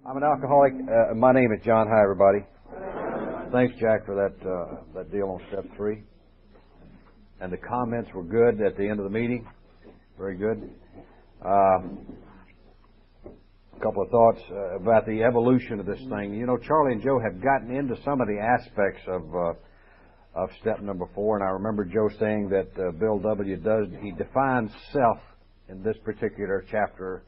I'm an alcoholic. My name is John. Hi, everybody. Thanks, Jack, for that deal on step 3. And the comments were good at the end of the meeting. Very good. A couple of thoughts about the evolution of this thing. You know, Charlie and Joe have gotten into some of the aspects of step number 4, and I remember Joe saying that Bill W. he defines self in this particular chapter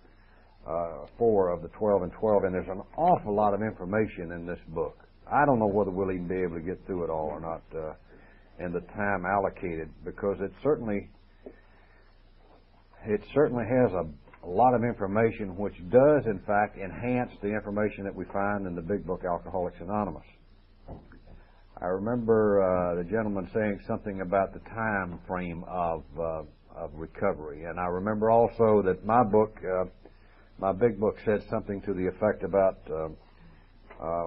4 of the 12 and 12, and there's an awful lot of information in this book. I don't know whether we'll even be able to get through it all or not in the time allocated, because it certainly has a lot of information which does, in fact, enhance the information that we find in the big book Alcoholics Anonymous. I remember the gentleman saying something about the time frame of recovery, and I remember also that my big book said something to the effect about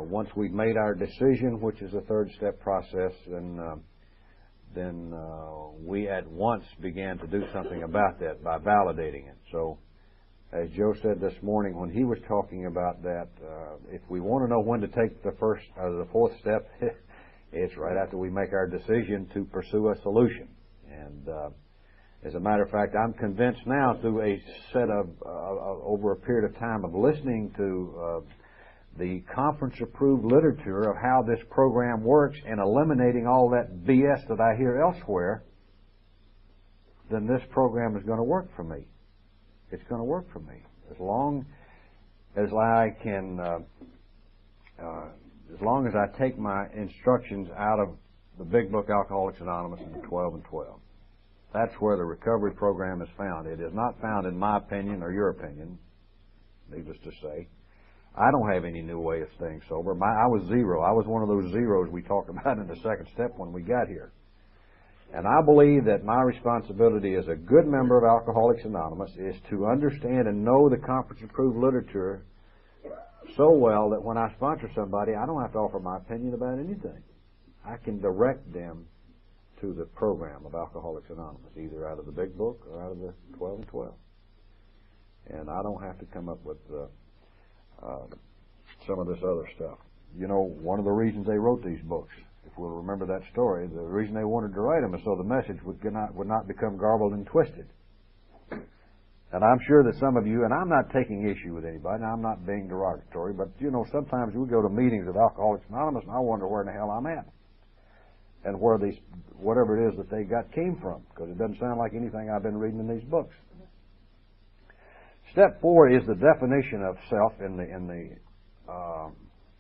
once we've made our decision, which is a third step process, then we at once began to do something about that by validating it. So, as Joe said this morning when he was talking about that, if we want to know when to take the fourth step, it's right after we make our decision to pursue a solution. And as a matter of fact, I'm convinced now through a set of over a period of time of listening to the conference-approved literature of how this program works and eliminating all that BS that I hear elsewhere, then this program is going to work for me. It's going to work for me as long as I can, as long as I take my instructions out of the big book Alcoholics Anonymous and the 12 and 12. That's where the recovery program is found. It is not found in my opinion or your opinion, needless to say. I don't have any new way of staying sober. I was zero. I was one of those zeros we talked about in the second step when we got here. And I believe that my responsibility as a good member of Alcoholics Anonymous is to understand and know the conference-approved literature so well that when I sponsor somebody, I don't have to offer my opinion about anything. I can direct them to the program of Alcoholics Anonymous, either out of the big book or out of the 12 and 12. And I don't have to come up with some of this other stuff. You know, one of the reasons they wrote these books, if we'll remember that story, the reason they wanted to write them is so the message would not become garbled and twisted. And I'm sure that some of you, and I'm not taking issue with anybody, and I'm not being derogatory, but, you know, sometimes we go to meetings of Alcoholics Anonymous and I wonder where in the hell I'm at and where these, whatever it is that they got came from, because it doesn't sound like anything I've been reading in these books. Step 4 is the definition of self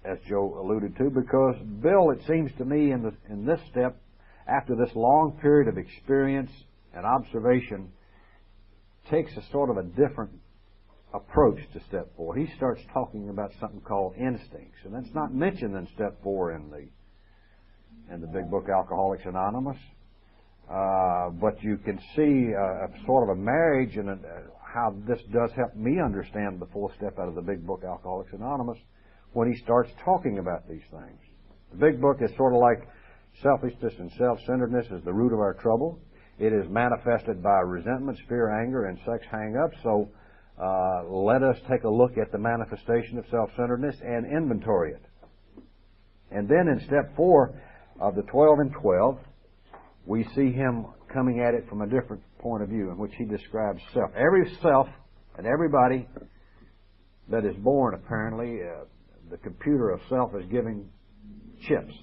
as Joe alluded to, because Bill, it seems to me, in this step, after this long period of experience and observation, takes a sort of a different approach to step 4. He starts talking about something called instincts, and that's not mentioned in step 4 in the big book Alcoholics Anonymous. But you can see a sort of a marriage and how this does help me understand the 4th step out of the big book Alcoholics Anonymous when he starts talking about these things. The big book is sort of like selfishness and self-centeredness is the root of our trouble. It is manifested by resentment, fear, anger, and sex hang-ups. So let us take a look at the manifestation of self-centeredness and inventory it. And then in step 4 of the 12 and 12, we see him coming at it from a different point of view in which he describes self. Every self and everybody that is born, apparently, the computer of self is giving chips.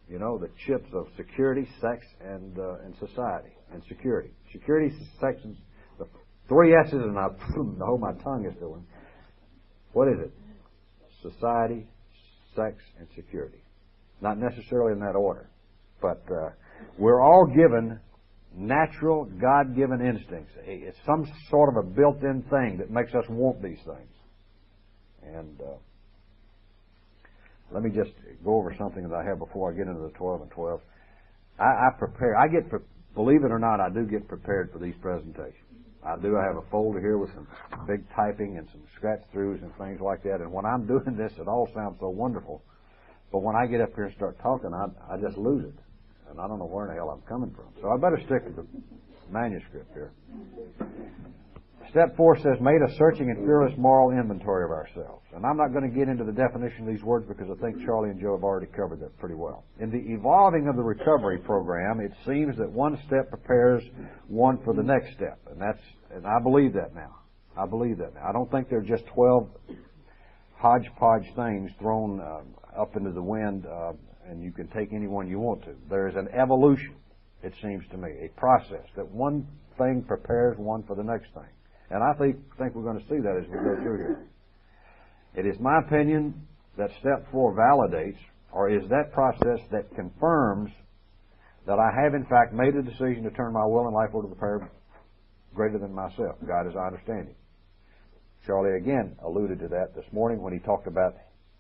You know, the chips of security, sex, and society, and security. Security, sex, and the 3 S's, and I know my tongue is doing. What is it? Society, sex, and security. Not necessarily in that order, but we're all given natural, God-given instincts. It's some sort of a built-in thing that makes us want these things. And let me just go over something that I have before I get into the 12 and 12. Believe it or not, I do get prepared for these presentations. I do. I have a folder here with some big typing and some scratch-throughs and things like that. And when I'm doing this, it all sounds so wonderful. But when I get up here and start talking, I just lose it. And I don't know where in the hell I'm coming from. So I better stick with the manuscript here. Step 4 says, made a searching and fearless moral inventory of ourselves. And I'm not going to get into the definition of these words because I think Charlie and Joe have already covered that pretty well. In the evolving of the recovery program, it seems that one step prepares one for the next step. And I believe that now. I believe that now. I don't think they're just 12 hodgepodge things thrown up into the wind and you can take any one you want to. There is an evolution, it seems to me, a process that one thing prepares one for the next thing. And I think we're going to see that as we go through here. It is my opinion that step 4 validates, or is that process that confirms that I have in fact made a decision to turn my will and life over to the power greater than myself, God as I understand Him. Charlie again alluded to that this morning when he talked about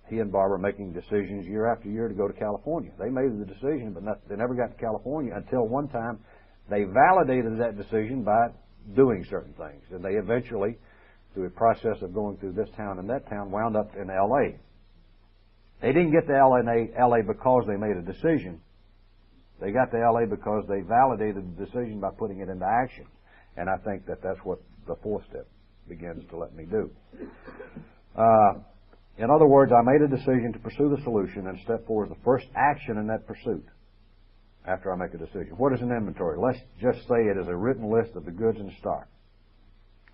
he and Barbara making decisions year after year to go to California. They made the decision, but they never got to California until one time they validated that decision by doing certain things. And they eventually, through a process of going through this town and that town, wound up in L.A. They didn't get to L.A. because they made a decision. They got to L.A. because they validated the decision by putting it into action. And I think that that's what the 4th step begins to let me do. In other words, I made a decision to pursue the solution, and step 4 is the first action in that pursuit after I make a decision. What is an inventory? Let's just say it is a written list of the goods in stock.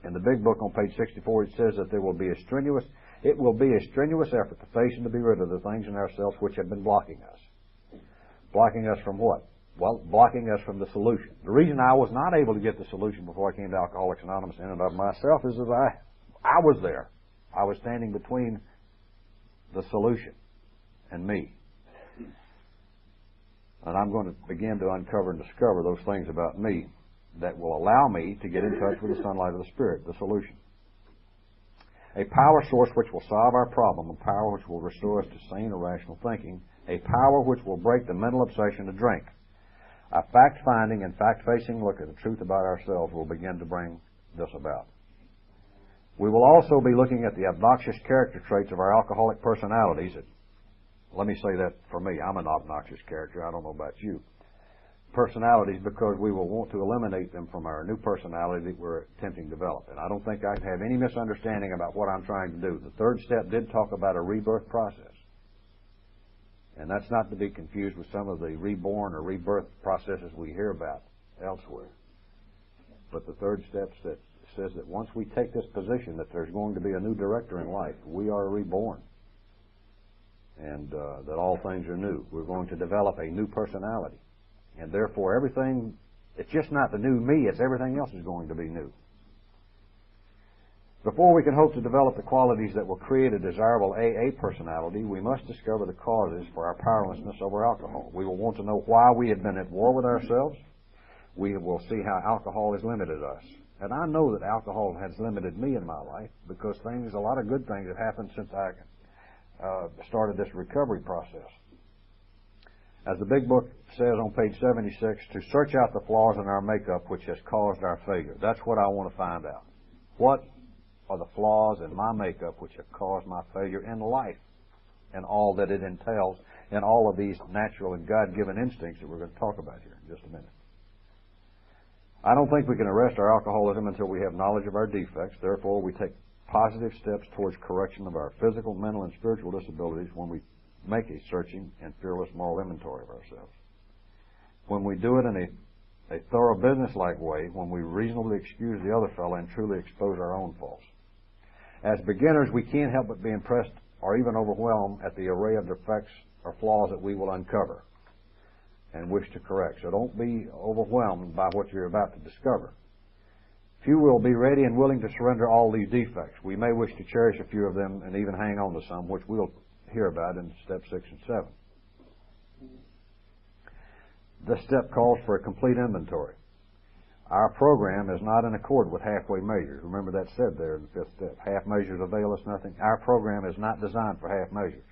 In the big book on page 64, it says that it will be a strenuous effort to face and to be rid of the things in ourselves which have been blocking us. Blocking us from what? Well, blocking us from the solution. The reason I was not able to get the solution before I came to Alcoholics Anonymous in and of myself is that I was there. I was standing between the solution and me. And I'm going to begin to uncover and discover those things about me that will allow me to get in touch with the sunlight of the Spirit, the solution. A power source which will solve our problem, a power which will restore us to sane or rational thinking, a power which will break the mental obsession to drink. A fact-finding and fact-facing look at the truth about ourselves will begin to bring this about. We will also be looking at the obnoxious character traits of our alcoholic personalities. Let me say that for me. I'm an obnoxious character. I don't know about you. Personalities, because we will want to eliminate them from our new personality that we're attempting to develop. And I don't think I have any misunderstanding about what I'm trying to do. The 3rd step did talk about a rebirth process. And that's not to be confused with some of the reborn or rebirth processes we hear about elsewhere. But the 3rd step says that once we take this position that there's going to be a new director in life, we are reborn. And that all things are new. We're going to develop a new personality. And therefore everything, it's just not the new me, it's everything else is going to be new. Before we can hope to develop the qualities that will create a desirable AA personality, we must discover the causes for our powerlessness over alcohol. We will want to know why we have been at war with ourselves. We will see how alcohol has limited us. And I know that alcohol has limited me in my life because a lot of good things have happened since I started this recovery process. As the big book says on page 76, to search out the flaws in our makeup which has caused our failure. That's what I want to find out. What are the flaws in my makeup which have caused my failure in life and all that it entails and all of these natural and God-given instincts that we're going to talk about here in just a minute. I don't think we can arrest our alcoholism until we have knowledge of our defects. Therefore, we take positive steps towards correction of our physical, mental, and spiritual disabilities when we make a searching and fearless moral inventory of ourselves. When we do it in a thorough business-like way, when we reasonably excuse the other fellow and truly expose our own faults. As beginners, we can't help but be impressed or even overwhelmed at the array of defects or flaws that we will uncover and wish to correct. So don't be overwhelmed by what you're about to discover. Few will be ready and willing to surrender all these defects. We may wish to cherish a few of them and even hang on to some, which we'll hear about in step 6 and 7. This step calls for a complete inventory. Our program is not in accord with halfway measures. Remember that said there in the 5th step. Half measures avail us nothing. Our program is not designed for half measures.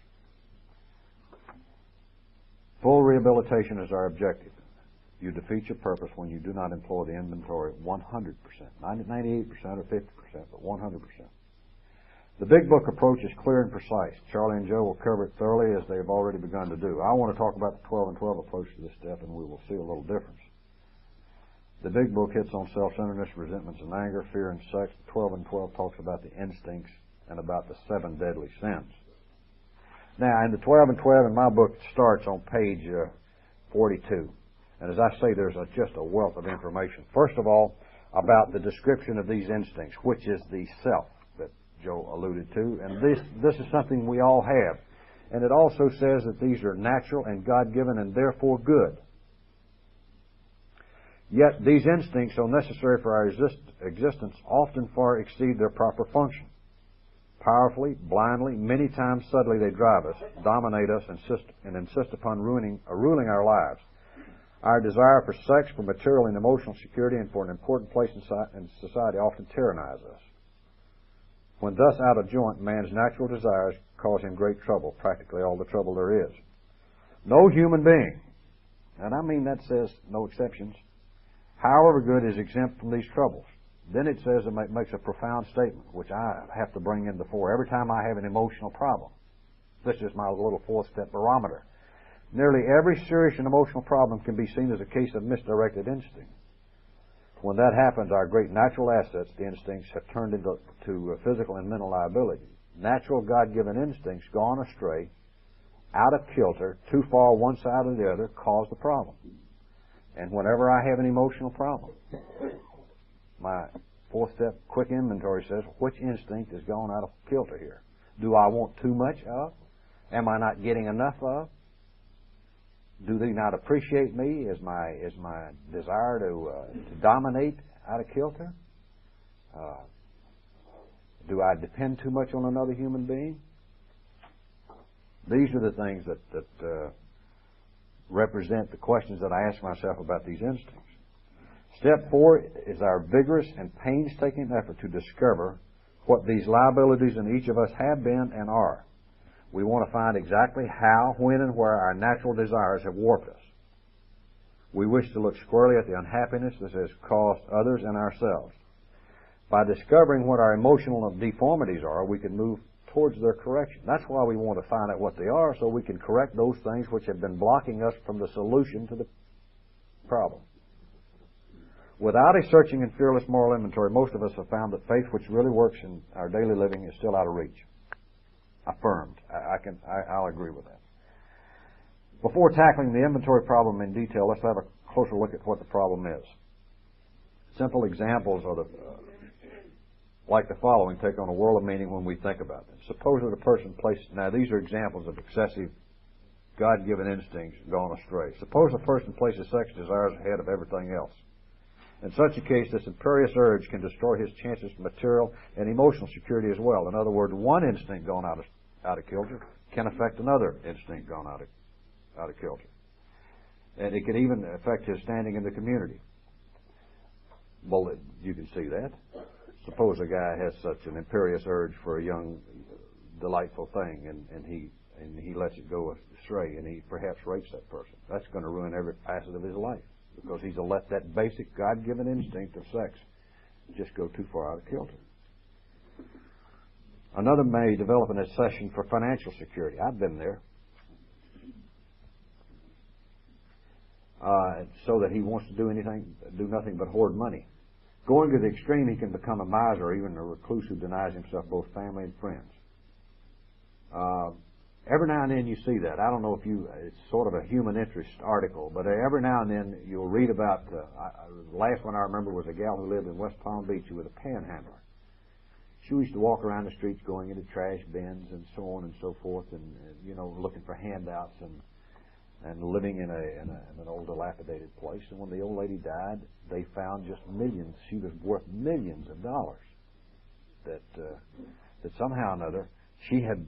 Full rehabilitation is our objective. You defeat your purpose when you do not employ the inventory 100%. Not 98% or 50%, but 100%. The big book approach is clear and precise. Charlie and Joe will cover it thoroughly as they have already begun to do. I want to talk about the 12 and 12 approach to this step, and we will see a little difference. The big book hits on self-centeredness, resentments, and anger, fear, and sex. 12 and 12 talks about the instincts and about the 7 deadly sins. Now, in the 12 and 12 in my book, it starts on page 42. And as I say, there's just a wealth of information. First of all, about the description of these instincts, which is the self that Joe alluded to. And this is something we all have. And it also says that these are natural and God-given and therefore good. Yet these instincts, so necessary for our existence, often far exceed their proper function. Powerfully, blindly, many times subtly they drive us, dominate us, and insist upon ruling our lives. Our desire for sex, for material and emotional security, and for an important place in society often tyrannize us. When thus out of joint, man's natural desires cause him great trouble, practically all the trouble there is. No human being, and I mean that says no exceptions, however good, is exempt from these troubles. Then it says, it makes a profound statement, which I have to bring in the fore every time I have an emotional problem. This is my little 4-step barometer. Nearly every serious and emotional problem can be seen as a case of misdirected instinct. When that happens, our great natural assets, the instincts, have turned into physical and mental liability. Natural God-given instincts gone astray, out of kilter, too far one side or the other, cause the problem. And whenever I have an emotional problem, my 4-step quick inventory says, which instinct has gone out of kilter here? Do I want too much of? Am I not getting enough of? Do they not appreciate me? Is my desire to dominate out of kilter? Do I depend too much on another human being? These are the things that represent the questions that I ask myself about these instincts. Step 4 is our vigorous and painstaking effort to discover what these liabilities in each of us have been and are. We want to find exactly how, when, and where our natural desires have warped us. We wish to look squarely at the unhappiness that has caused others and ourselves. By discovering what our emotional deformities are, we can move towards their correction. That's why we want to find out what they are, so we can correct those things which have been blocking us from the solution to the problem. Without a searching and fearless moral inventory, most of us have found that faith which really works in our daily living is still out of reach. Affirmed. I'll agree with that. Before tackling the inventory problem in detail, let's have a closer look at what the problem is. Simple examples are like the following take on a world of meaning when we think about them. Suppose that a person places, now these are examples of excessive God-given instincts gone astray. Suppose a person places sex desires ahead of everything else. In such a case, this imperious urge can destroy his chances for material and emotional security as well. In other words, one instinct gone out of kilter can affect another instinct gone out of kilter. And it can even affect his standing in the community. Well, you can see that. Suppose a guy has such an imperious urge for a young, delightful thing, and he lets it go astray, and he perhaps rapes that person. That's going to ruin every facet of his life, because he's let that basic God-given instinct of sex just go too far out of kilter. Another may develop an obsession for financial security. I've been there. So that he wants to do nothing but hoard money. Going to the extreme, he can become a miser or even a recluse who denies himself both family and friends. Every now and then you see that. I don't know if it's sort of a human interest article, but every now and then you'll read about, the last one I remember was a gal who lived in West Palm Beach who was a panhandler. She used to walk around the streets going into trash bins and so on and so forth, and looking for handouts and living in an old dilapidated place. And when the old lady died, they found just millions. She was worth millions of dollars. That somehow or another she had.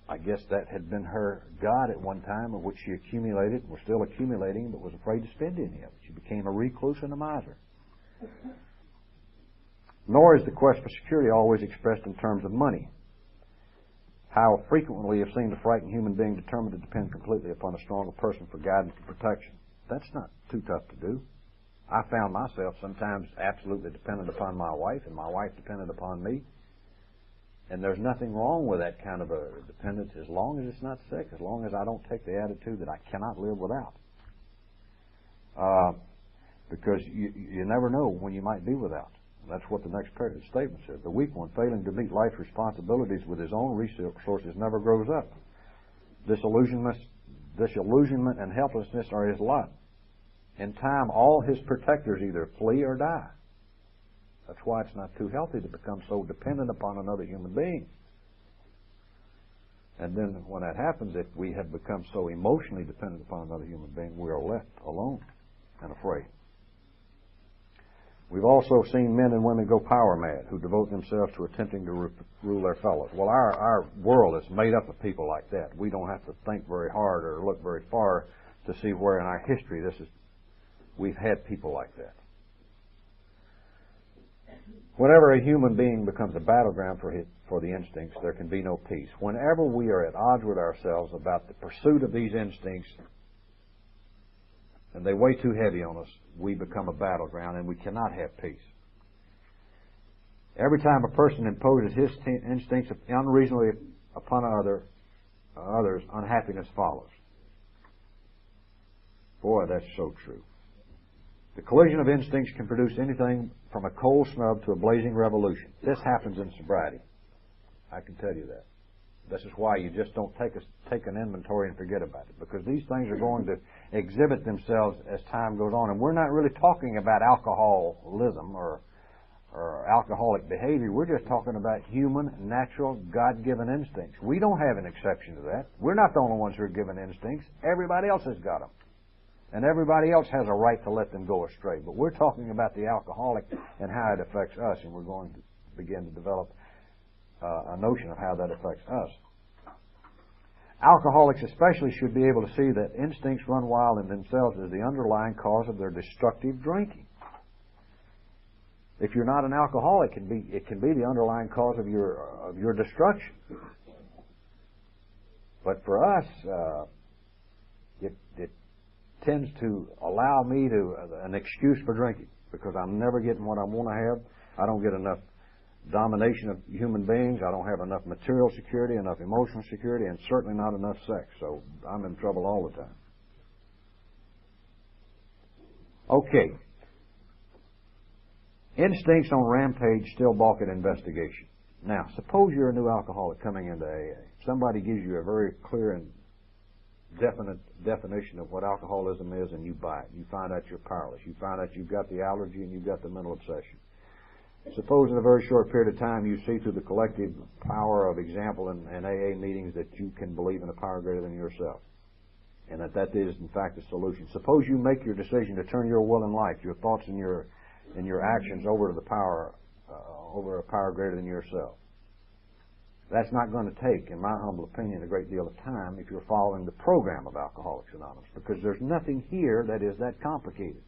I guess that had been her God at one time, of which she accumulated, and was still accumulating, but was afraid to spend any of it. She became a recluse and a miser. Nor is the quest for security always expressed in terms of money. How frequently we have seen a frightened human being determined to depend completely upon a stronger person for guidance and protection. That's not too tough to do. I found myself sometimes absolutely dependent upon my wife, and my wife dependent upon me. And there's nothing wrong with that kind of a dependence as long as it's not sick, as long as I don't take the attitude that I cannot live without. because you never know when you might be without. That's what the next statement says. The weak one, failing to meet life's responsibilities with his own resources, never grows up. Disillusionment and helplessness are his lot. In time, all his protectors either flee or die. That's why it's not too healthy to become so dependent upon another human being. And then when that happens, if we have become so emotionally dependent upon another human being, we are left alone and afraid. We've also seen men and women go power mad who devote themselves to attempting to rule their fellows. Well, our world is made up of people like that. We don't have to think very hard or look very far to see where in our history we've had people like that. Whenever a human being becomes a battleground for the instincts, there can be no peace. Whenever we are at odds with ourselves about the pursuit of these instincts, and they weigh too heavy on us, we become a battleground and we cannot have peace. Every time a person imposes his instincts unreasonably upon others, unhappiness follows. Boy, that's so true. The collision of instincts can produce anything from a cold snub to a blazing revolution. This happens in sobriety. I can tell you that. This is why you just don't take an inventory and forget about it, because these things are going to exhibit themselves as time goes on. And we're not really talking about alcoholism or alcoholic behavior. We're just talking about human, natural, God-given instincts. We don't have an exception to that. We're not the only ones who are given instincts. Everybody else has got them. And everybody else has a right to let them go astray. But we're talking about the alcoholic and how it affects us, and we're going to begin to develop a notion of how that affects us. Alcoholics especially should be able to see that instincts run wild in themselves as the underlying cause of their destructive drinking. If you're not an alcoholic, it can be the underlying cause of your destruction. But for us, it tends to allow me an excuse for drinking, because I'm never getting what I want to have. I don't get enough domination of human beings. I don't have enough material security, enough emotional security, and certainly not enough sex. So I'm in trouble all the time. Okay. Instincts on rampage still balk at investigation. Now, suppose you're a new alcoholic coming into AA. Somebody gives you a very clear and definite definition of what alcoholism is, and you buy it. You find out you're powerless. You find out you've got the allergy and you've got the mental obsession. Suppose in a very short period of time you see through the collective power of example in AA meetings that you can believe in a power greater than yourself, and that is in fact the solution. Suppose you make your decision to turn your will and life, your thoughts and your actions over to the power, over a power greater than yourself. That's not going to take, in my humble opinion, a great deal of time if you're following the program of Alcoholics Anonymous, because there's nothing here that is that complicated.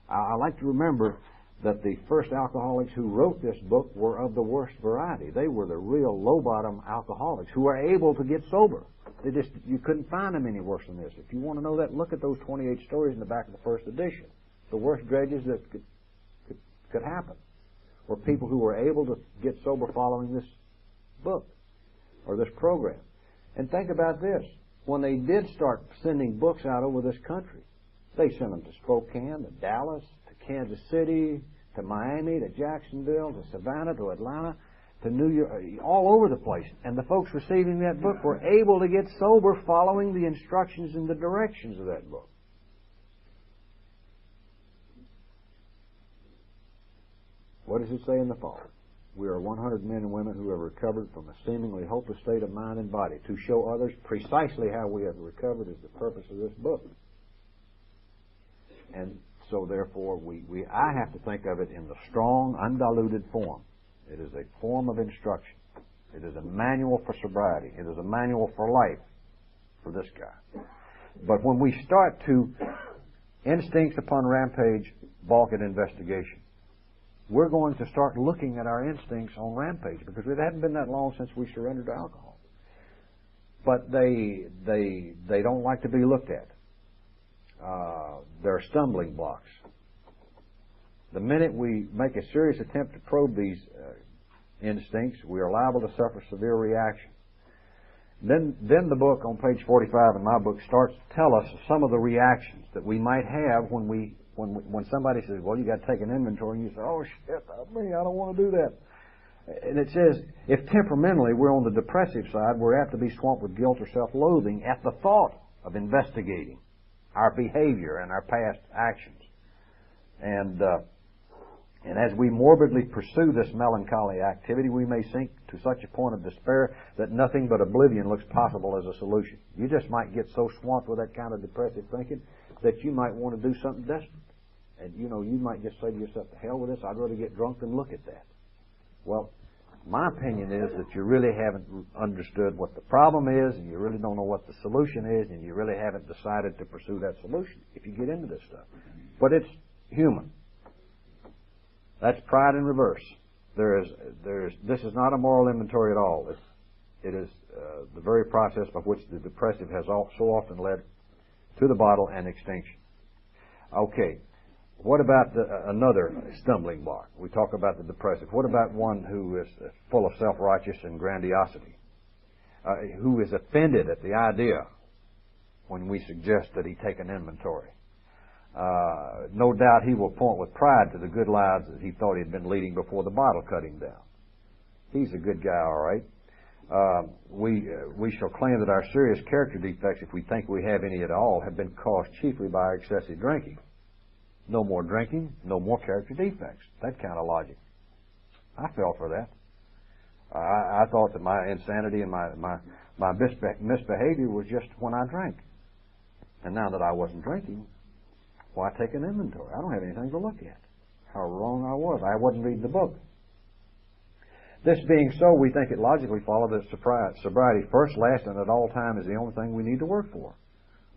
I like to remember that the first alcoholics who wrote this book were of the worst variety. They were the real low-bottom alcoholics who were able to get sober. You couldn't find them any worse than this. If you want to know that, look at those 28 stories in the back of the first edition. The worst dredges that could happen were people who were able to get sober following this book or this program. And think about this. When they did start sending books out over this country, they sent them to Spokane, to Dallas, to Kansas City, to Miami, to Jacksonville, to Savannah, to Atlanta, to New York, all over the place. And the folks receiving that book were able to get sober following the instructions and the directions of that book. What does it say in the fall? We are 100 men and women who have recovered from a seemingly hopeless state of mind and body. To show others precisely how we have recovered is the purpose of this book. And so therefore, I have to think of it in the strong, undiluted form. It is a form of instruction. It is a manual for sobriety. It is a manual for life for this guy. But when we start to instincts upon rampage, balk at investigation, we're going to start looking at our instincts on rampage, because it hadn't been that long since we surrendered to alcohol. But they don't like to be looked at. They're stumbling blocks. The minute we make a serious attempt to probe these instincts, we are liable to suffer severe reaction. Then the book on page 45 in my book starts to tell us some of the reactions that we might have when we when somebody says, well, you got to take an inventory, and you say, oh, shit, me, I don't want to do that. And it says, if temperamentally we're on the depressive side, we're apt to be swamped with guilt or self-loathing at the thought of investigating our behavior and our past actions. And as we morbidly pursue this melancholy activity, we may sink to such a point of despair that nothing but oblivion looks possible as a solution. You just might get so swamped with that kind of depressive thinking that you might want to do something desperate. And, you might just say to yourself, to hell with this, I'd rather get drunk than look at that. Well, my opinion is that you really haven't understood what the problem is, and you really don't know what the solution is, and you really haven't decided to pursue that solution if you get into this stuff. But it's human. That's pride in reverse. This is not a moral inventory at all. It is the very process by which the depressive has so often led to the bottle and extinction. Okay. What about another stumbling block? We talk about the depressive. What about one who is full of self-righteous and grandiosity, who is offended at the idea when we suggest that he take an inventory? No doubt he will point with pride to the good lives that he thought he had been leading before the bottle cut him down. He's a good guy, all right. We shall claim that our serious character defects, if we think we have any at all, have been caused chiefly by our excessive drinking. No more drinking, no more character defects. That kind of logic. I fell for that. I thought that my insanity and my misbehavior was just when I drank. And now that I wasn't drinking, why take an inventory? I don't have anything to look at. How wrong I was. I wasn't reading the book. This being so, we think it logically follows that sobriety first, last, and at all time is the only thing we need to work for.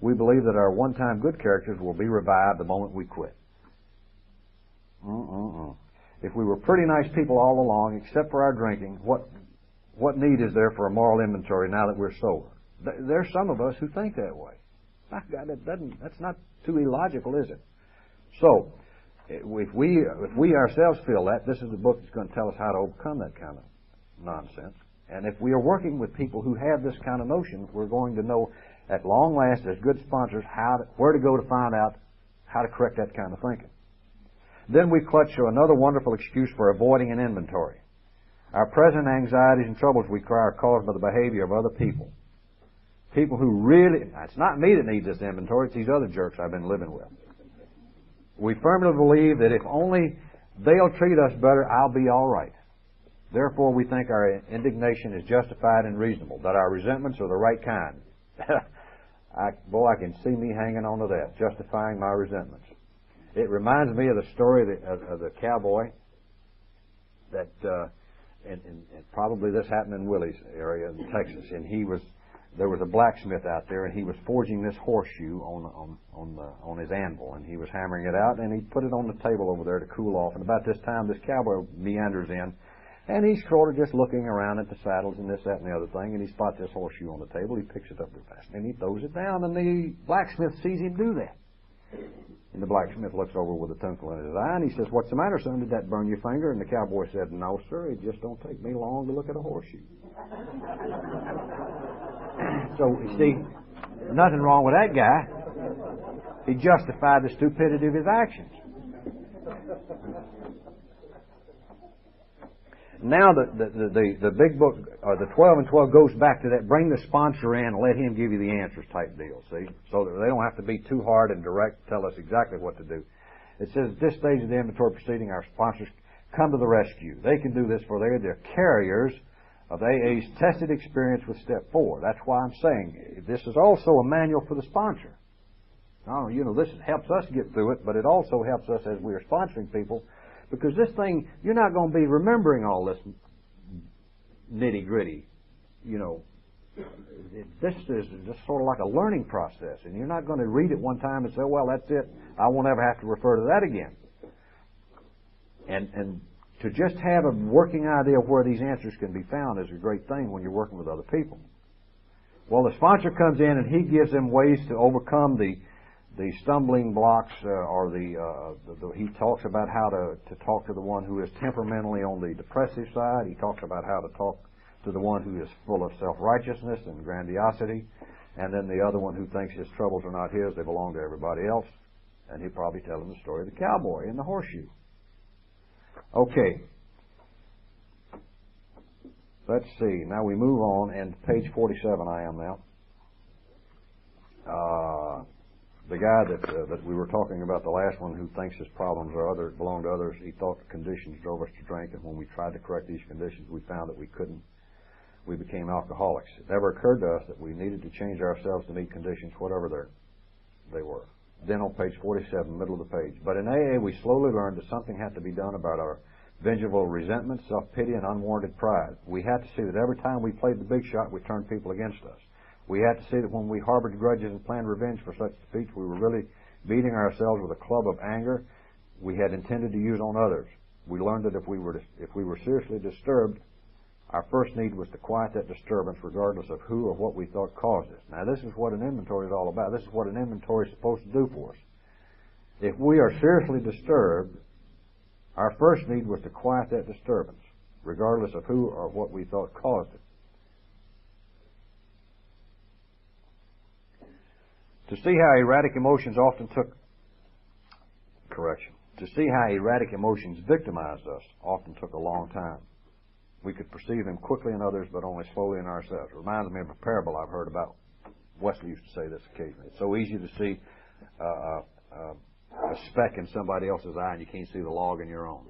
We believe that our one-time good characters will be revived the moment we quit. If we were pretty nice people all along, except for our drinking, what need is there for a moral inventory now that we're sober? There's some of us who think that way. My God, that's not too illogical, is it? So, if we ourselves feel that, this is the book that's going to tell us how to overcome that kind of nonsense. And if we are working with people who have this kind of notion, we're going to know at long last, as good sponsors, where to go to find out how to correct that kind of thinking. Then we clutch to another wonderful excuse for avoiding an inventory. Our present anxieties and troubles, we cry, are caused by the behavior of other people. People who really, it's not me that needs this inventory, it's these other jerks I've been living with. We firmly believe that if only they'll treat us better, I'll be all right. Therefore, we think our indignation is justified and reasonable, that our resentments are the right kind. I can see me hanging on to that, justifying my resentments. It reminds me of the story of the cowboy that, and probably this happened in Willie's area in Texas, and there was a blacksmith out there, and he was forging this horseshoe on his anvil, and he was hammering it out, and he put it on the table over there to cool off. And about this time, this cowboy meanders in, and he's sort of just looking around at the saddles and this, that, and the other thing, and he spots this horseshoe on the table. He picks it up real fast, and he throws it down, and the blacksmith sees him do that. And the blacksmith looks over with a twinkle in his eye, and he says, "What's the matter, son? Did that burn your finger?" And the cowboy said, "No, sir, it just don't take me long to look at a horseshoe." So, you see, nothing wrong with that guy. He justified the stupidity of his actions. Now the big book, or the 12 and 12, goes back to that. Bring the sponsor in and let him give you the answers type deal, see? So that they don't have to be too hard and direct, tell us exactly what to do. It says, at this stage of the inventory proceeding, our sponsors come to the rescue. They can do this for they're carriers of AA's tested experience with Step 4. That's why I'm saying this is also a manual for the sponsor. Now, this helps us get through it, but it also helps us as we are sponsoring people, because this thing, you're not going to be remembering all this nitty-gritty. This is just sort of like a learning process, and you're not going to read it one time and say, well, that's it. I won't ever have to refer to that again. And to just have a working idea of where these answers can be found is a great thing when you're working with other people. Well, the sponsor comes in and he gives them ways to overcome the stumbling blocks, he talks about how to talk to the one who is temperamentally on the depressive side. He talks about how to talk to the one who is full of self-righteousness and grandiosity, and then the other one who thinks his troubles are not his, they belong to everybody else. And he'll probably tell them the story of the cowboy and the horseshoe. Okay. Let's see. Now we move on, and page 47 I am now. The guy that we were talking about, the last one, who thinks his problems belong to others, he thought the conditions drove us to drink, and when we tried to correct these conditions, we found that we couldn't. We became alcoholics. It never occurred to us that we needed to change ourselves to meet conditions, whatever they were. Then on page 47, middle of the page. But in AA, we slowly learned that something had to be done about our vengeful resentment, self-pity, and unwarranted pride. We had to see that every time we played the big shot, we turned people against us. We had to see that when we harbored grudges and planned revenge for such defeats, we were really beating ourselves with a club of anger we had intended to use on others. We learned that if we were seriously disturbed, our first need was to quiet that disturbance regardless of who or what we thought caused it. Now, this is what an inventory is all about. This is what an inventory is supposed to do for us. If we are seriously disturbed, our first need was to quiet that disturbance, regardless of who or what we thought caused it. To see how erratic emotions victimized us often took a long time. We could perceive them quickly in others, but only slowly in ourselves. It reminds me of a parable I've heard about. Wesley used to say this occasionally. It's so easy to see a speck in somebody else's eye, and you can't see the log in your own.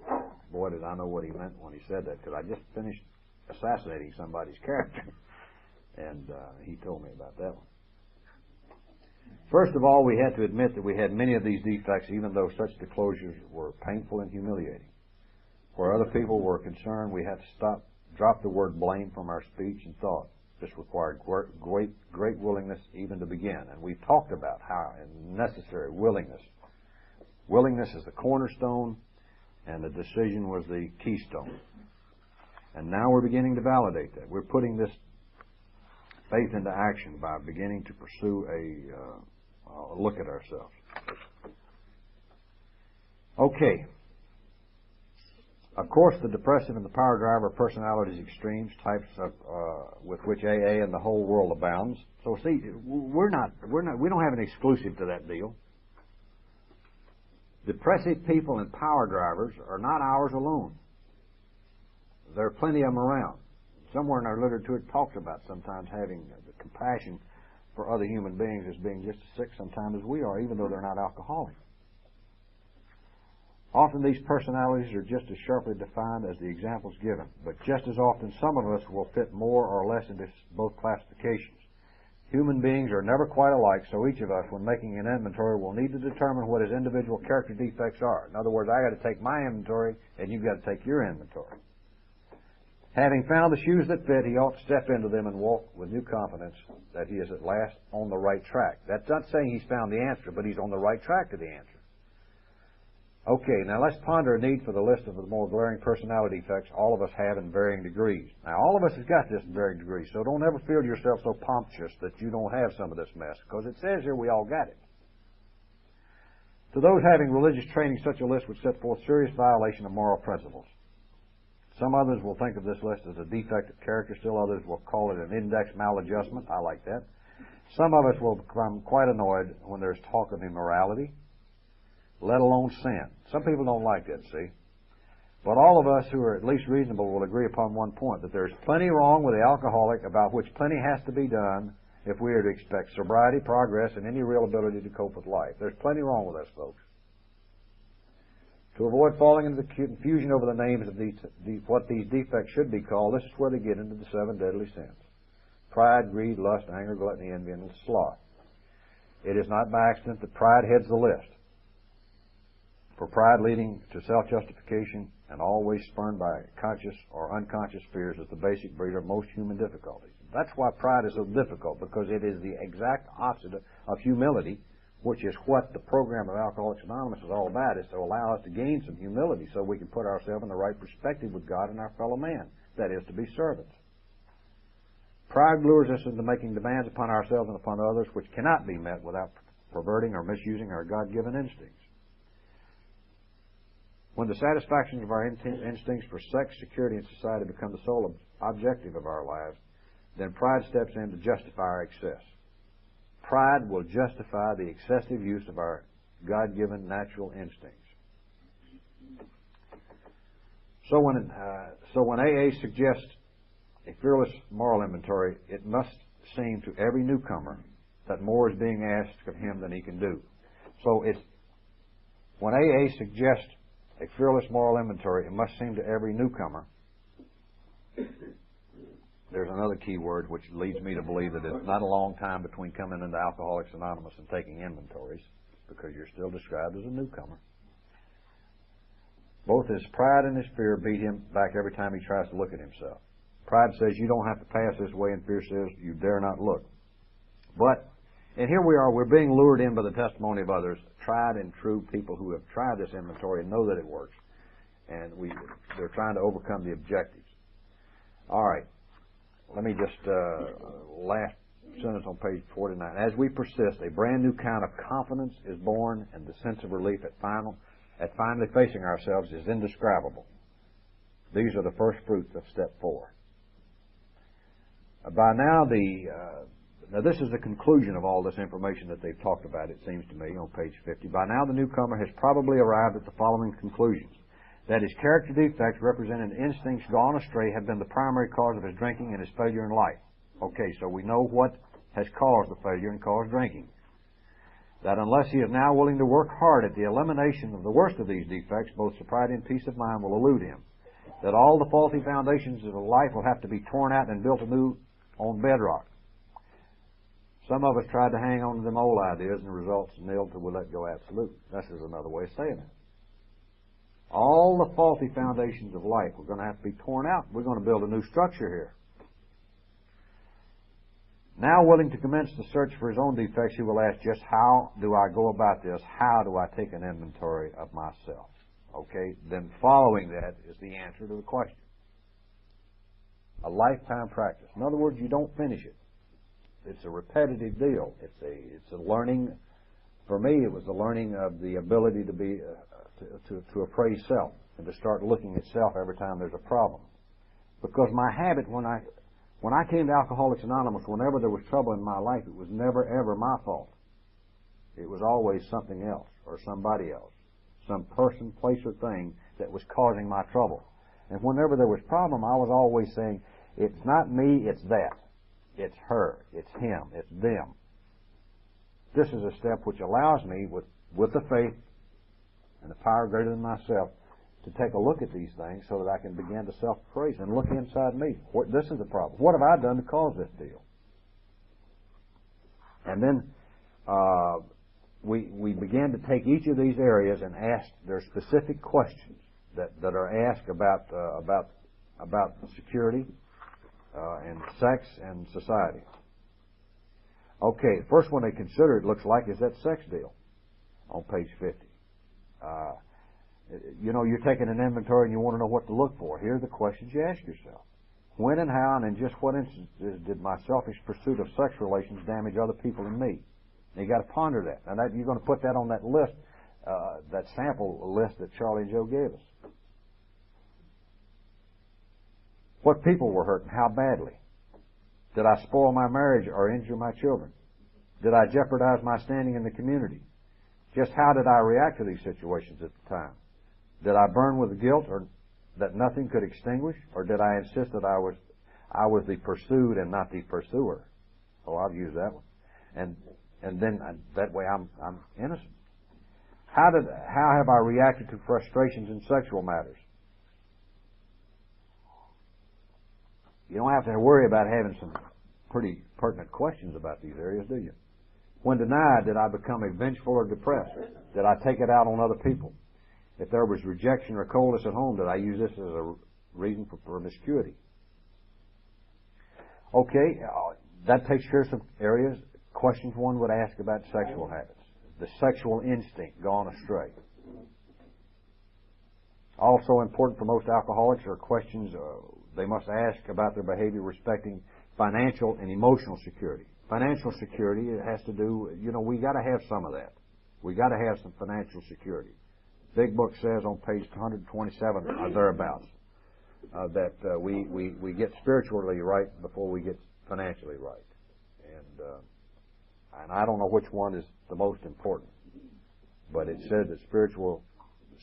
Boy, did I know what he meant when he said that, because I just finished assassinating somebody's character. And he told me about that one. First of all, we had to admit that we had many of these defects, even though such disclosures were painful and humiliating. Where other people were concerned, we had to drop the word blame from our speech and thought. This required great willingness even to begin. And we've talked about how necessary willingness. Willingness is the cornerstone, and the decision was the keystone. And now we're beginning to validate that. We're putting this faith into action by beginning to pursue a look at ourselves. Okay. Of course, the depressive and the power driver personalities extremes, types of, with which AA and the whole world abounds. So see, we don't have an exclusive to that deal. Depressive people and power drivers are not ours alone. There are plenty of them around. Somewhere in our literature it talks about sometimes having the compassion for other human beings as being just as sick sometimes as we are, even though they're not alcoholic. Often these personalities are just as sharply defined as the examples given, but just as often some of us will fit more or less into both classifications. Human beings are never quite alike, so each of us, when making an inventory, will need to determine what his individual character defects are. In other words, I got to take my inventory, and you've got to take your inventory. Having found the shoes that fit, he ought to step into them and walk with new confidence that he is at last on the right track. That's not saying he's found the answer, but he's on the right track to the answer. Okay, now let's ponder a need for the list of the more glaring personality defects all of us have in varying degrees. Now, all of us has got this in varying degrees, so don't ever feel yourself so pompous that you don't have some of this mess, because it says here we all got it. To those having religious training, such a list would set forth serious violation of moral principles. Some others will think of this list as a defect of character. Still others will call it an index maladjustment. I like that. Some of us will become quite annoyed when there's talk of immorality, let alone sin. Some people don't like that, see? But all of us who are at least reasonable will agree upon one point, that there's plenty wrong with the alcoholic about which plenty has to be done if we are to expect sobriety, progress, and any real ability to cope with life. There's plenty wrong with us, folks. To avoid falling into the confusion over the names of what these defects should be called, this is where they get into the 7 deadly sins. Pride, greed, lust, anger, gluttony, envy, and sloth. It is not by accident that pride heads the list. For pride leading to self-justification and always spurned by conscious or unconscious fears is the basic breeder of most human difficulties. That's why pride is so difficult, because it is the exact opposite of humility, which is what the program of Alcoholics Anonymous is all about, is to allow us to gain some humility so we can put ourselves in the right perspective with God and our fellow man. That is, to be servants. Pride lures us into making demands upon ourselves and upon others which cannot be met without perverting or misusing our God-given instincts. When the satisfactions of our instincts for sex, security, and society become the sole objective of our lives, then pride steps in to justify our excess. Pride will justify the excessive use of our God-given natural instincts. So when AA suggests a fearless moral inventory, it must seem to every newcomer that more is being asked of him than he can do. So when AA suggests a fearless moral inventory, it must seem to every newcomer. There's another key word which leads me to believe that it's not a long time between coming into Alcoholics Anonymous and taking inventories, because you're still described as a newcomer. Both his pride and his fear beat him back every time he tries to look at himself. Pride says you don't have to pass this way, and fear says you dare not look. And here we are, we're being lured in by the testimony of others, tried and true people who have tried this inventory and know that it works. And they're trying to overcome the objectives. All right. Let me just, last sentence on page 49. As we persist, a brand new kind of confidence is born, and the sense of relief at finally facing ourselves is indescribable. These are the first fruits of step 4. By now, now this is the conclusion of all this information that they've talked about, it seems to me, on page 50. By now, the newcomer has probably arrived at the following conclusions. That his character defects representing instincts gone astray have been the primary cause of his drinking and his failure in life. Okay, so we know what has caused the failure and caused drinking. That unless he is now willing to work hard at the elimination of the worst of these defects, both sobriety and peace of mind will elude him. That all the faulty foundations of life will have to be torn out and built anew on bedrock. Some of us tried to hang on to them old ideas, and the results nil till we let go absolute. This is another way of saying it. All the faulty foundations of life are going to have to be torn out. We're going to build a new structure here. Now willing to commence the search for his own defects, he will ask, just how do I go about this? How do I take an inventory of myself? Okay, then following that is the answer to the question. A lifetime practice. In other words, you don't finish it. It's a repetitive deal. It's a learning. For me, it was the learning of the ability to be to appraise self and to start looking at self every time there's a problem. Because my habit when I came to Alcoholics Anonymous, whenever there was trouble in my life, it was never ever my fault. It was always something else or somebody else, some person, place, or thing that was causing my trouble. And whenever there was problem, I was always saying, it's not me, it's that. It's her, it's him, it's them. This is a step which allows me, with the faith and the power greater than myself, to take a look at these things so that I can begin to self-appraise and look inside me. This is the problem. What have I done to cause this deal? And then we began to take each of these areas and ask their specific questions that are asked about security and sex and society. Okay, the first one they consider, it looks like, is that sex deal on page 50. You're taking an inventory and you want to know what to look for. Here are the questions you ask yourself. When and how and in just what instances did my selfish pursuit of sex relations damage other people and me? And you got to ponder that. And you're going to put that on that list, that sample list that Charlie and Joe gave us. What people were hurt and how badly? Did I spoil my marriage or injure my children? Did I jeopardize my standing in the community? Just how did I react to these situations at the time? Did I burn with guilt or that nothing could extinguish? Or did I insist that I was the pursued and not the pursuer? Oh, I've used that one. And then that way I'm innocent. How have I reacted to frustrations in sexual matters? You don't have to worry about having some pretty pertinent questions about these areas, do you? When denied, did I become vengeful or depressed? Did I take it out on other people? If there was rejection or coldness at home, did I use this as a reason for promiscuity? Okay, that takes care of some areas. Questions one would ask about sexual habits. The sexual instinct gone astray. Also important for most alcoholics are questions they must ask about their behavior respecting financial and emotional security. Financial security, it has to do, we got to have some of that. We got to have some financial security. Big Book says on page 127 or thereabouts that we get spiritually right before we get financially right. And I don't know which one is the most important. but it said that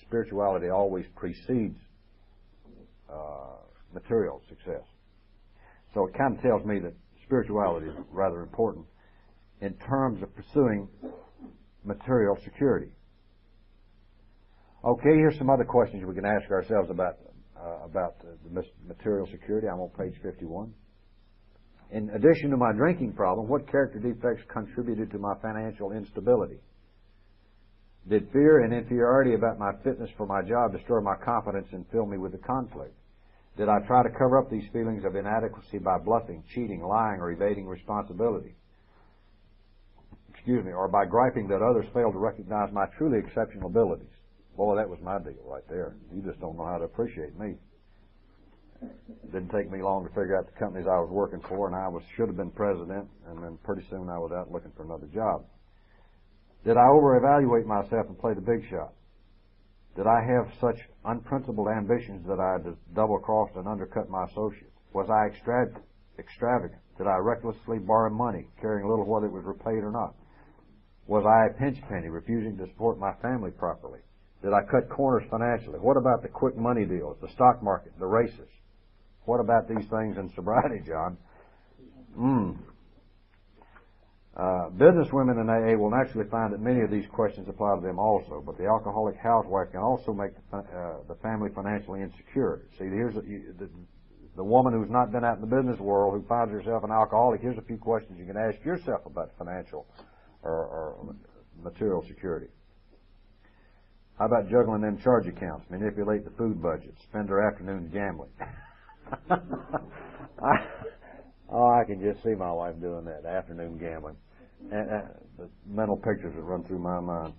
spirituality always precedes material success. So it kind of tells me that spirituality is rather important in terms of pursuing material security. Okay, here's some other questions we can ask ourselves about the material security. I'm on page 51. In addition to my drinking problem, what character defects contributed to my financial instability? Did fear and inferiority about my fitness for my job destroy my confidence and fill me with a conflict? Did I try to cover up these feelings of inadequacy by bluffing, cheating, lying, or evading responsibility? Or by griping that others failed to recognize my truly exceptional abilities? Boy, that was my deal right there. You just don't know how to appreciate me. It didn't take me long to figure out the companies I was working for, and I should have been president, and then pretty soon I was out looking for another job. Did I over-evaluate myself and play the big shot? Did I have such unprincipled ambitions that I double-crossed and undercut my associates? Was I extravagant? Did I recklessly borrow money, caring little whether it was repaid or not? Was I a pinch penny, refusing to support my family properly? Did I cut corners financially? What about the quick money deals, the stock market, the races? What about these things in sobriety, John? Businesswomen in AA will naturally find that many of these questions apply to them also, but the alcoholic housewife can also make the family financially insecure. See, here's the woman who's not been out in the business world, who finds herself an alcoholic. Here's a few questions you can ask yourself about financial or material security. How about juggling them charge accounts, manipulate the food budget, spend their afternoons gambling? I can just see my wife doing that, afternoon gambling. And the mental pictures that run through my mind.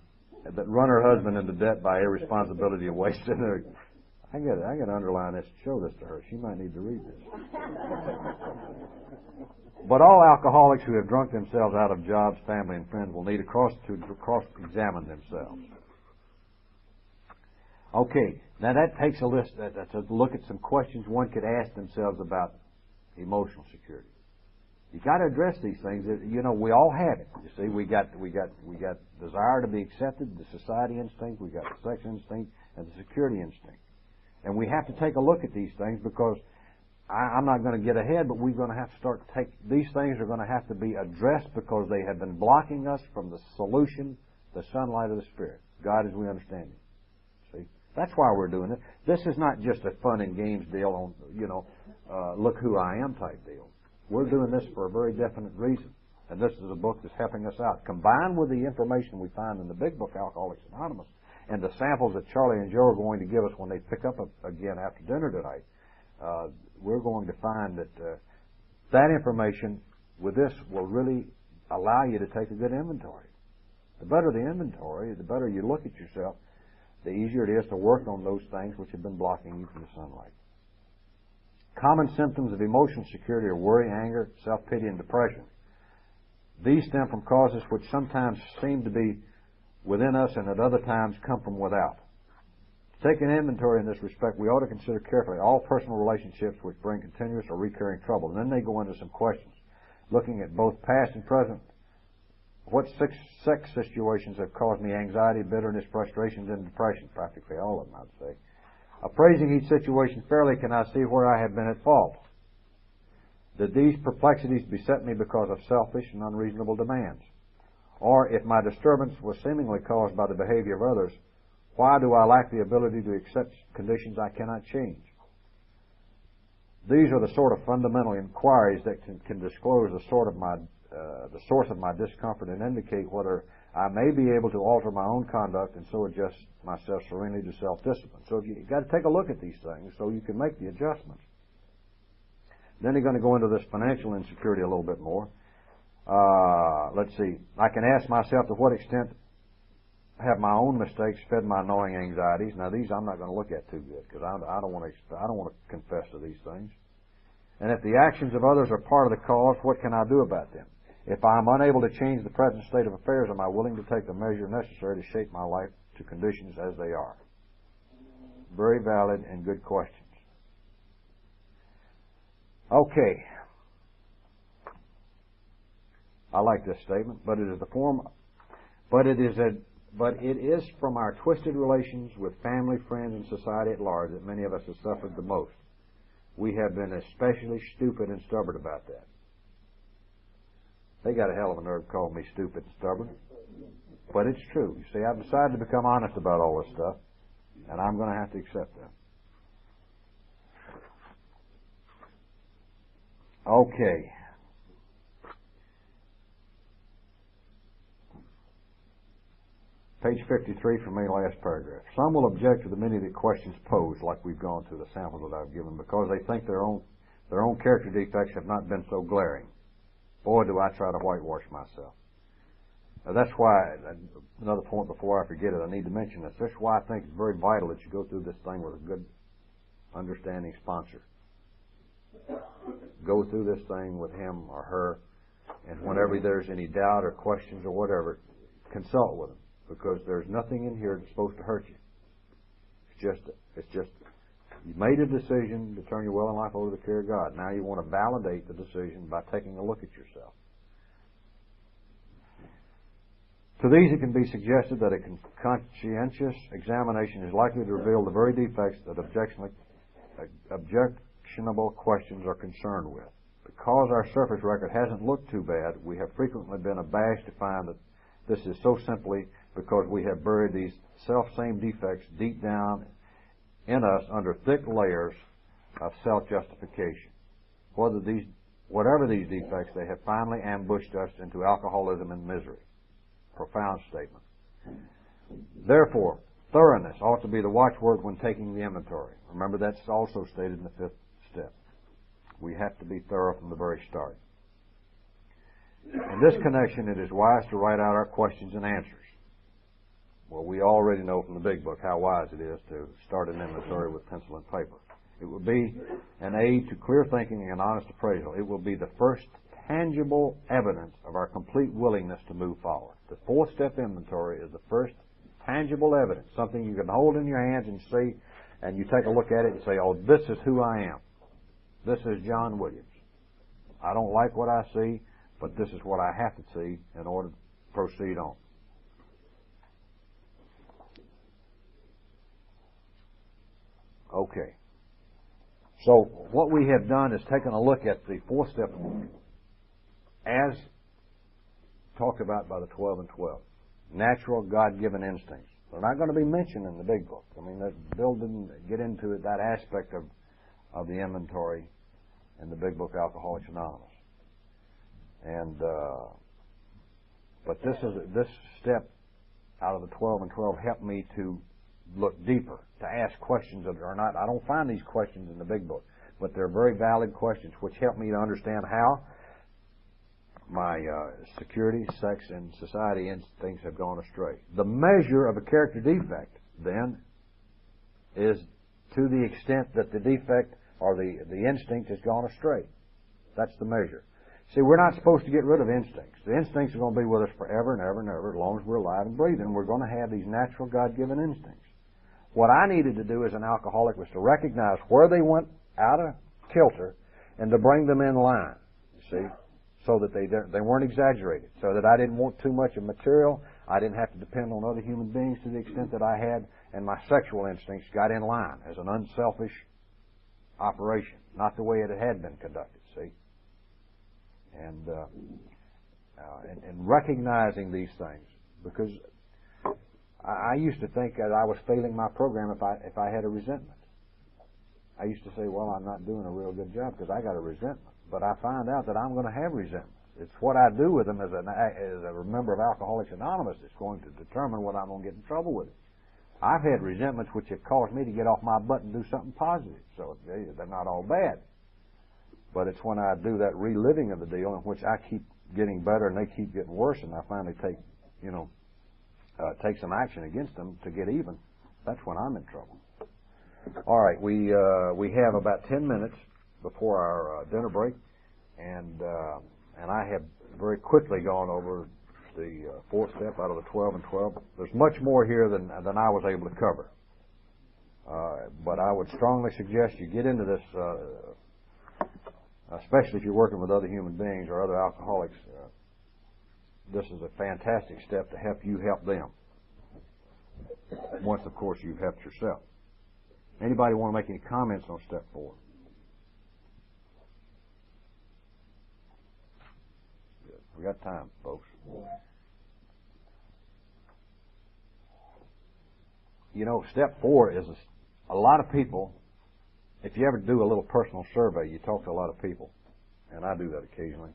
That run her husband into debt by irresponsibility and wasting her. I got to underline this and show this to her. She might need to read this. But all alcoholics who have drunk themselves out of jobs, family, and friends will need to cross-examine themselves. Okay, now that takes a list. That's a look at some questions one could ask themselves about emotional security. You got to address these things. You know, we all have it. You see, we got desire to be accepted, the society instinct. We got the sex instinct and the security instinct, and we have to take a look at these things because I'm not going to get ahead, but we're going to have to start to take these things are going to have to be addressed because they have been blocking us from the solution, the sunlight of the Spirit, God as we understand Him. See, that's why we're doing it. This is not just a fun and games deal on look who I am type deal. We're doing this for a very definite reason. And this is a book that's helping us out. Combined with the information we find in the big book, Alcoholics Anonymous, and the samples that Charlie and Joe are going to give us when they pick up again after dinner tonight, we're going to find that that information with this will really allow you to take a good inventory. The better the inventory, the better you look at yourself, the easier it is to work on those things which have been blocking you from the sunlight. Common symptoms of emotional security are worry, anger, self-pity, and depression. These stem from causes which sometimes seem to be within us and at other times come from without. To take an inventory in this respect, we ought to consider carefully all personal relationships which bring continuous or recurring trouble. And then they go into some questions, looking at both past and present. What sex situations have caused me anxiety, bitterness, frustrations, and depression? Practically all of them, I'd say. Appraising each situation fairly, can I see where I have been at fault? Did these perplexities beset me because of selfish and unreasonable demands? Or if my disturbance was seemingly caused by the behavior of others, why do I lack the ability to accept conditions I cannot change? These are the sort of fundamental inquiries that can disclose the source of my discomfort and indicate whether I may be able to alter my own conduct and so adjust myself serenely to self-discipline. So you've got to take a look at these things so you can make the adjustments. Then you're going to go into this financial insecurity a little bit more. Let's see. I can ask myself to what extent have my own mistakes fed my gnawing anxieties. Now these I'm not going to look at too good because I don't want to confess to these things. And if the actions of others are part of the cause, what can I do about them? If I am unable to change the present state of affairs, am I willing to take the measure necessary to shape my life to conditions as they are? Very valid and good questions. Okay. I like this statement, but it is But it is from our twisted relations with family, friends, and society at large that many of us have suffered the most. We have been especially stupid and stubborn about that. They got a hell of a nerve calling me stupid and stubborn. But it's true. You see, I've decided to become honest about all this stuff, and I'm going to have to accept that. Okay. Page 53 for me, last paragraph. Some will object to the many of the questions posed, like we've gone through the samples that I've given, because they think their own character defects have not been so glaring. Boy, do I try to whitewash myself. Now, that's why, another point before I forget it, I need to mention this. That's why I think it's very vital that you go through this thing with a good, understanding sponsor. Go through this thing with him or her, and whenever there's any doubt or questions or whatever, consult with them. Because there's nothing in here that's supposed to hurt you. It's just you made a decision to turn your will and life over to the care of God. Now you want to validate the decision by taking a look at yourself. To these it can be suggested that a conscientious examination is likely to reveal the very defects that objectionable questions are concerned with. Because our surface record hasn't looked too bad, we have frequently been abashed to find that this is so simply because we have buried these self-same defects deep down in us under thick layers of self-justification. Whatever these defects, they have finally ambushed us into alcoholism and misery. Profound statement. Therefore, thoroughness ought to be the watchword when taking the inventory. Remember, that's also stated in the fifth step. We have to be thorough from the very start. In this connection, it is wise to write out our questions and answers. Well, we already know from the big book how wise it is to start an inventory with pencil and paper. It will be an aid to clear thinking and honest appraisal. It will be the first tangible evidence of our complete willingness to move forward. The fourth-step inventory is the first tangible evidence, something you can hold in your hands and see, and you take a look at it and say, oh, this is who I am. This is John Williams. I don't like what I see, but this is what I have to see in order to proceed on. Okay. So what we have done is taken a look at the fourth step as talked about by the 12 and 12. Natural God-given instincts. They're not going to be mentioned in the big book. I mean, Bill didn't get into it, that aspect of the inventory in the big book, Alcoholics Anonymous. And but this step out of the 12 and 12 helped me to look deeper, to ask questions that are not. I don't find these questions in the big book, but they're very valid questions, which help me to understand how my security, sex, and society instincts have gone astray. The measure of a character defect, then, is to the extent that the defect or the instinct has gone astray. That's the measure. See, we're not supposed to get rid of instincts. The instincts are going to be with us forever and ever and ever, as long as we're alive and breathing. We're going to have these natural God-given instincts. What I needed to do as an alcoholic was to recognize where they went out of kilter and to bring them in line, you see, so that they weren't exaggerated, so that I didn't want too much of material. I didn't have to depend on other human beings to the extent that I had, and my sexual instincts got in line as an unselfish operation, not the way it had been conducted, see. And recognizing these things, because I used to think that I was failing my program if I had a resentment. I used to say, well, I'm not doing a real good job because I got a resentment. But I find out that I'm going to have resentment. It's what I do with them as a member of Alcoholics Anonymous that's going to determine whether I'm going to get in trouble with it. I've had resentments which have caused me to get off my butt and do something positive. So they're not all bad. But it's when I do that reliving of the deal in which I keep getting better and they keep getting worse, and I finally take some action against them to get even. That's when I'm in trouble. All right, we have about 10 minutes before our dinner break, and I have very quickly gone over the fourth step out of the 12 and 12. There's much more here than I was able to cover, but I would strongly suggest you get into this, especially if you're working with other human beings or other alcoholics. This is a fantastic step to help you help them. once, of course, you've helped yourself. Anybody want to make any comments on step 4? Good. We got time, folks. You know, step 4 is a lot of people. If you ever do a little personal survey, you talk to a lot of people, and I do that occasionally.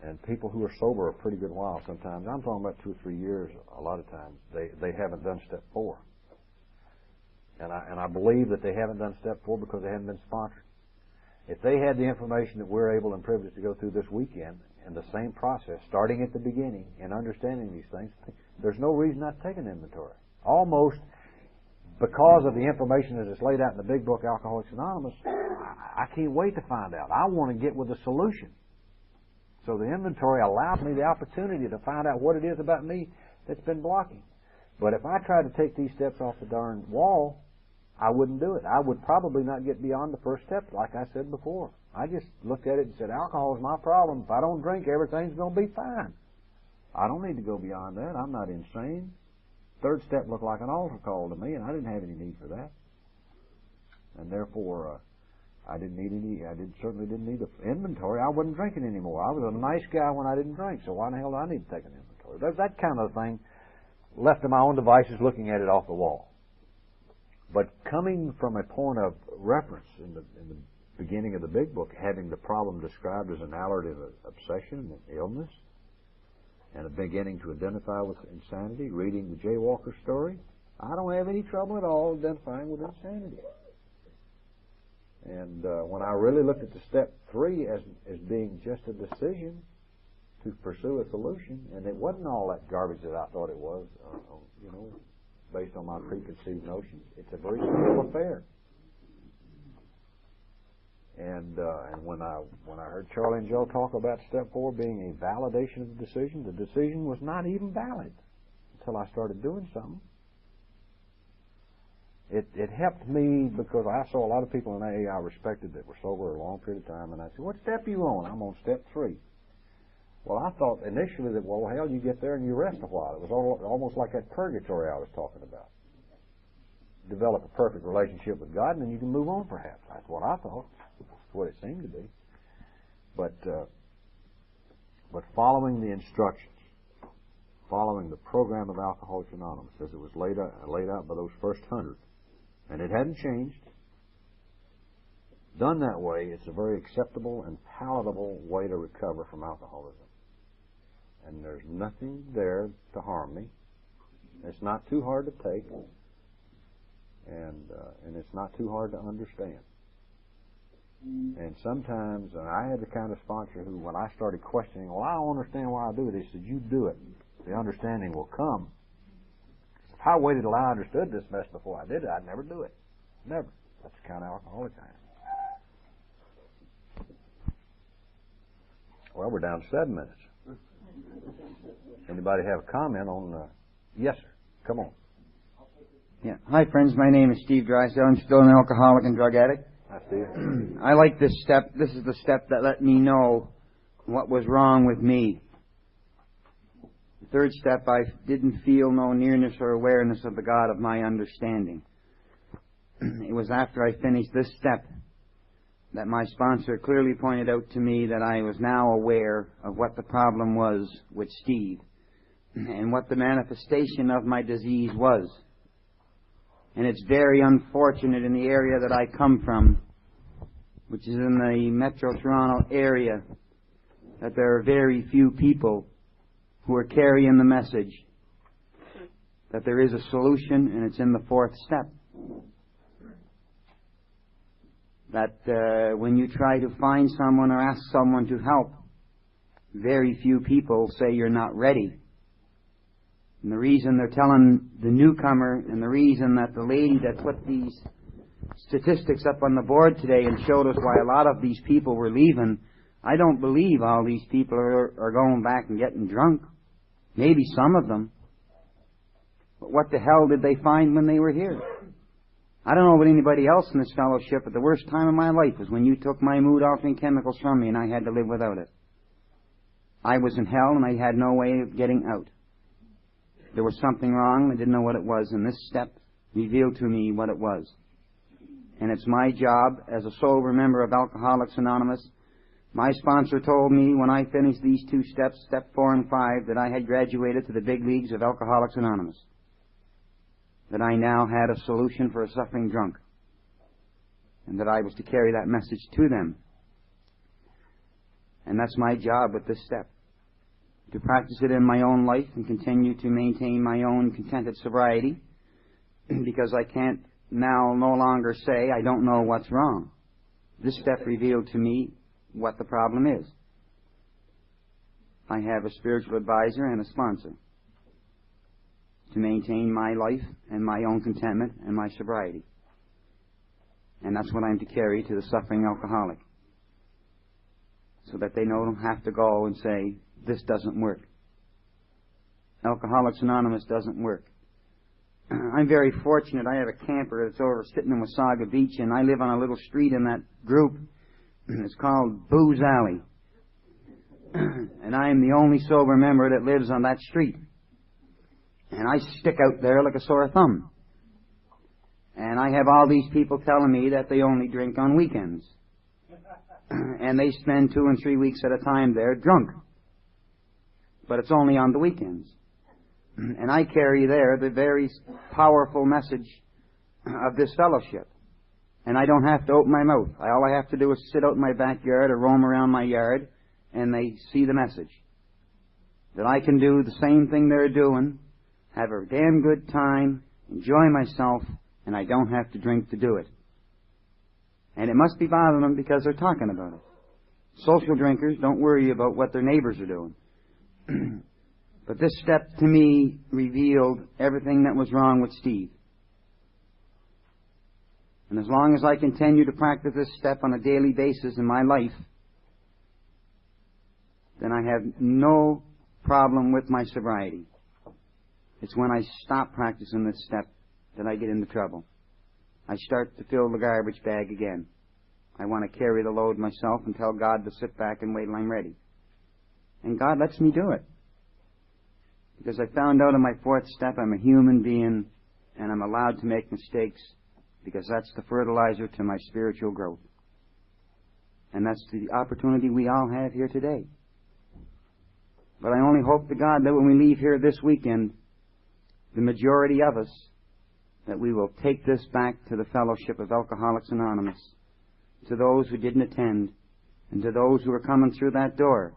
And people who are sober a pretty good while sometimes. I'm talking about 2 or 3 years. A lot of times they haven't done step 4, and I believe that they haven't done step 4 because they haven't been sponsored. If they had the information that we're able and privileged to go through this weekend in the same process, starting at the beginning and understanding these things, there's no reason not to take an inventory. Almost because of the information that is laid out in the big book, Alcoholics Anonymous, I can't wait to find out. I want to get with the solution. So the inventory allows me the opportunity to find out what it is about me that's been blocking. But if I tried to take these steps off the darn wall, I wouldn't do it. I would probably not get beyond the first step, like I said before. I just looked at it and said, alcohol is my problem. If I don't drink, everything's going to be fine. I don't need to go beyond that. I'm not insane. Third step looked like an altar call to me, and I didn't have any need for that. And therefore, I certainly didn't need an inventory. I wasn't drinking anymore. I was a nice guy when I didn't drink, so why in the hell do I need to take an inventory? That kind of thing, left to my own devices, looking at it off the wall. But coming from a point of reference in the beginning of the big book, having the problem described as an allergic obsession and illness, and beginning to identify with insanity, reading the Jaywalker story, I don't have any trouble at all identifying with insanity. And when I really looked at the step 3 as being just a decision to pursue a solution, and it wasn't all that garbage that I thought it was, based on my preconceived notions. It's a very simple affair. And when I heard Charlie and Joe talk about step 4 being a validation of the decision was not even valid until I started doing something. It helped me because I saw a lot of people in AA I respected that were sober a long period of time, and I said, "What step are you on?" "I'm on step 3. Well, I thought initially that, well, hell, you get there and you rest a while. It was almost like that purgatory I was talking about. Develop a perfect relationship with God, and then you can move on, perhaps. That's what I thought. That's what it seemed to be. But following the instructions, following the program of Alcoholics Anonymous as it was laid out by those first 100, and it hadn't changed, done that way, it's a very acceptable and palatable way to recover from alcoholism. And there's nothing there to harm me. It's not too hard to take, and it's not too hard to understand. And sometimes, I had the kind of sponsor who, when I started questioning, well, I don't understand why I do it, he said, you do it. The understanding will come. If I waited till I understood this mess before I did it, I'd never do it. Never. That's the kind of alcoholic I am. Well, we're down to 7 minutes. Anybody have a comment on... Yes, sir. Come on. Yeah. Hi, friends. My name is Steve Drysdale. I'm still an alcoholic and drug addict. I see it. I like this step. This is the step that let me know what was wrong with me. The third step, I didn't feel no nearness or awareness of the God of my understanding. It was after I finished this step that my sponsor clearly pointed out to me that I was now aware of what the problem was with Steve and what the manifestation of my disease was. And it's very unfortunate in the area that I come from, which is in the Metro Toronto area, that there are very few people who are carrying the message that there is a solution, and it's in the 4th step. That when you try to find someone or ask someone to help, very few people say you're not ready. And the reason they're telling the newcomer, and the reason that the lady that put these statistics up on the board today and showed us why a lot of these people were leaving, I don't believe all these people are going back and getting drunk. Maybe some of them. But what the hell did they find when they were here? I don't know about anybody else in this fellowship, but the worst time of my life was when you took my mood-altering chemicals from me and I had to live without it. I was in hell and I had no way of getting out. there was something wrong. I didn't know what it was, and this step revealed to me what it was. And it's my job as a sober member of Alcoholics Anonymous. My sponsor told me when I finished these 2 steps, step 4 and 5, that I had graduated to the big leagues of Alcoholics Anonymous. That I now had a solution for a suffering drunk. And that I was to carry that message to them. And that's my job with this step. To practice it in my own life and continue to maintain my own contented sobriety. Because I can't now no longer say I don't know what's wrong. This step revealed to me what the problem is. I have a spiritual advisor and a sponsor to maintain my life and my own contentment and my sobriety. And that's what I'm to carry to the suffering alcoholic. So that they don't have to go and say, this doesn't work. Alcoholics Anonymous doesn't work. I'm very fortunate. I have a camper that's over sitting in Wasaga Beach, and I live on a little street in that group. It's called Booze Alley. And I am the only sober member that lives on that street. And I stick out there like a sore thumb. And I have all these people telling me that they only drink on weekends. And they spend 2 and 3 weeks at a time there drunk. But it's only on the weekends. And I carry there the very powerful message of this fellowship. And I don't have to open my mouth. All I have to do is sit out in my backyard or roam around my yard, and they see the message. That I can do the same thing they're doing, have a damn good time, enjoy myself, and I don't have to drink to do it. And it must be bothering them because they're talking about it. Social drinkers don't worry about what their neighbors are doing. But this step to me revealed everything that was wrong with Steve. And as long as I continue to practice this step on a daily basis in my life, then I have no problem with my sobriety. It's when I stop practicing this step that I get into trouble. I start to fill the garbage bag again. I want to carry the load myself and tell God to sit back and wait till I'm ready. And God lets me do it. Because I found out in my 4th step I'm a human being and I'm allowed to make mistakes because that's the fertilizer to my spiritual growth. And that's the opportunity we all have here today. But I only hope to God that when we leave here this weekend, the majority of us, that we will take this back to the fellowship of Alcoholics Anonymous, to those who didn't attend, and to those who are coming through that door.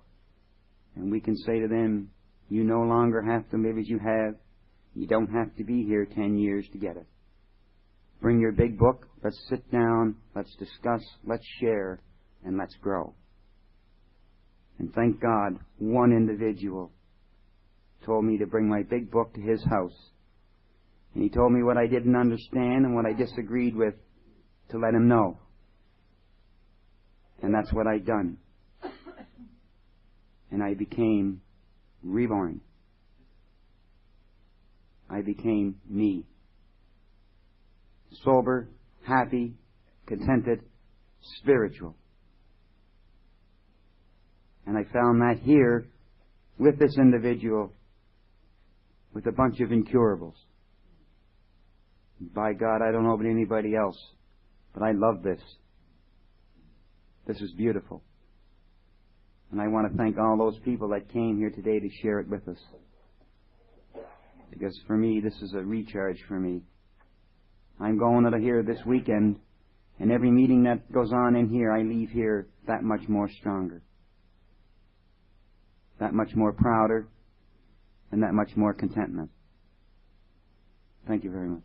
And we can say to them, you no longer have to live as you have. You don't have to be here 10 years to get it. Bring your big book. Let's sit down. Let's discuss. Let's share. And let's grow. And thank God, one individual told me to bring my big book to his house. And he told me what I didn't understand and what I disagreed with to let him know. And that's what I'd done. And I became reborn. I became me. Sober, happy, contented, spiritual. And I found that here with this individual with a bunch of incurables. By God, I don't know about anybody else, but I love this. This is beautiful. And I want to thank all those people that came here today to share it with us. Because for me, this is a recharge for me. I'm going out of here this weekend, and every meeting that goes on in here, I leave here that much more stronger. That much more prouder, and that much more contentment. Thank you very much.